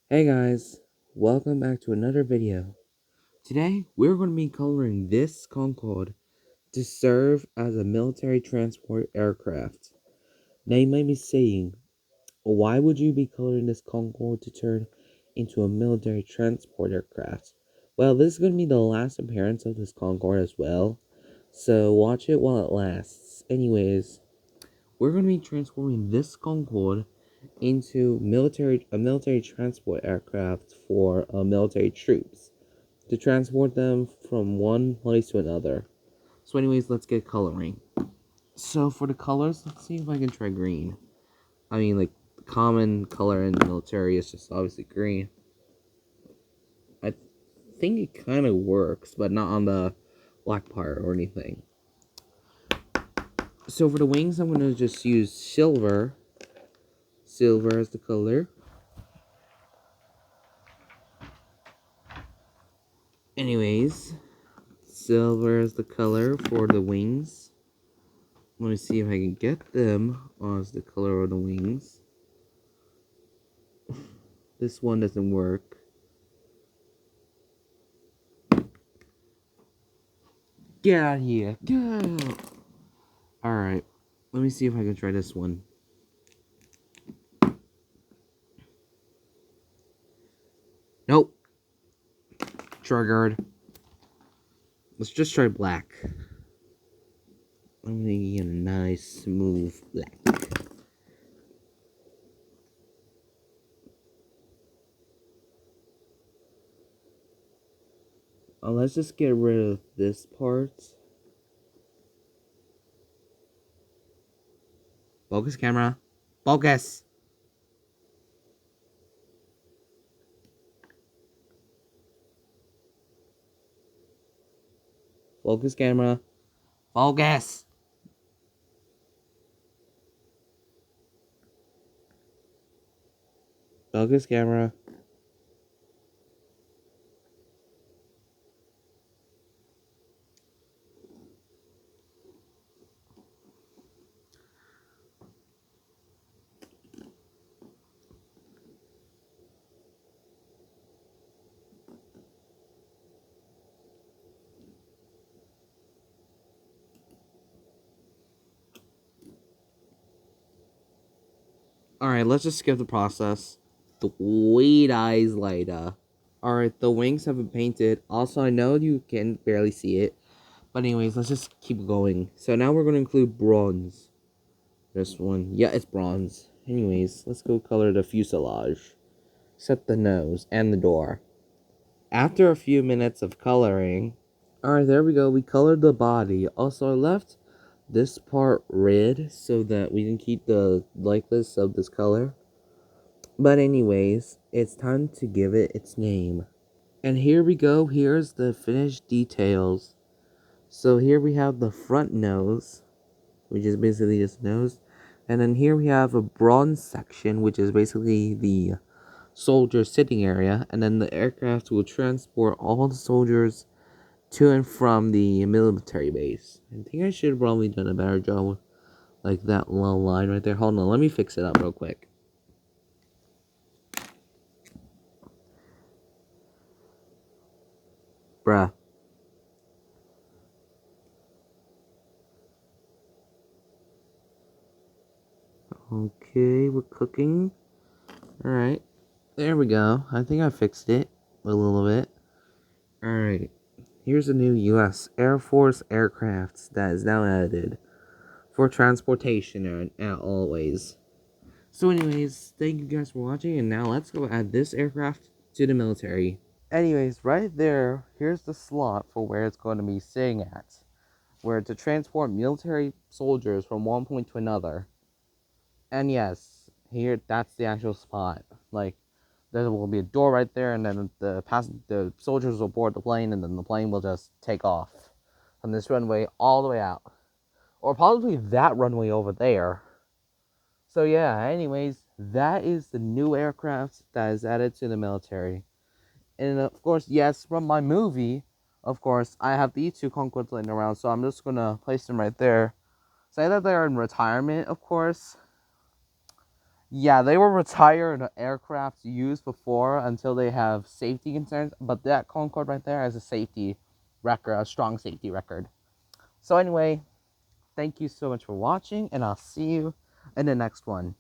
Hey guys, welcome back to another video. Today, we're going to be coloring this Concorde to serve as a military transport aircraft. Now you might be saying, why would you be coloring this Concorde to turn into a military transport aircraft? Well, this is going to be the last appearance of this Concorde as well, so watch it while it lasts. Anyways, we're going to be transforming this Concorde into a military transport aircraft for military troops to transport them from one place to another. So anyways, let's get coloring. So for the colors, let's see if I can try green. I mean, like, the common color in the military is just obviously green. I think it kind of works, but not on the black part or anything. So for the wings, I'm going to just use silver. Silver as the color. Anyways, silver is the color for the wings. Let me see if I can get them as the color of the wings. This one doesn't work. Get out of here. Go! Alright. Let me see if I can try this one. Nope. Triggered. Let's just try black. I'm gonna get a nice, smooth black. Let's just get rid of this part. Focus, camera. Focus! Focus, camera. Focus! Focus, camera. Alright, let's just skip the process. The wait eyes later. Alright, the wings have been painted. Also, I know you can barely see it. But anyways, let's just keep going. So now we're going to include bronze. This one. Yeah, it's bronze. Anyways, let's go color the fuselage. Set the nose and the door. After a few minutes of coloring... Alright, there we go. We colored the body. Also, I left this part red so that we can keep the likeness of this color. But anyways, it's time to give it its name. And here we go. Here's the finished details. So here we have the front nose, which is basically just nose. And then here we have a bronze section, which is basically the soldier sitting area. And then the aircraft will transport all the soldiers to and from the military base. I think I should have probably done a better job with like that little line right there. Hold on, let me fix it up real quick. Bruh. Okay, we're cooking. Alright. There we go. I think I fixed it a little bit. Alright. Here's a new U.S. Air Force aircraft that is now added for transportation and always. So anyways, thank you guys for watching, and now let's go add this aircraft to the military. Anyways, right there, here's the slot for where it's going to be sitting at. Where to transport military soldiers from one point to another. And yes, here, that's the actual spot. Like, there will be a door right there, and then the soldiers will board the plane, and then the plane will just take off from this runway all the way out. Or probably that runway over there. So yeah, anyways, that is the new aircraft that is added to the military. And of course, yes, from my movie, of course, I have these two concords laying around, so I'm just gonna place them right there. Say that they're in retirement, of course. Yeah, they were retired aircraft used before until they have safety concerns. But that Concorde right there has a safety record, a strong safety record. So anyway, thank you so much for watching, and I'll see you in the next one.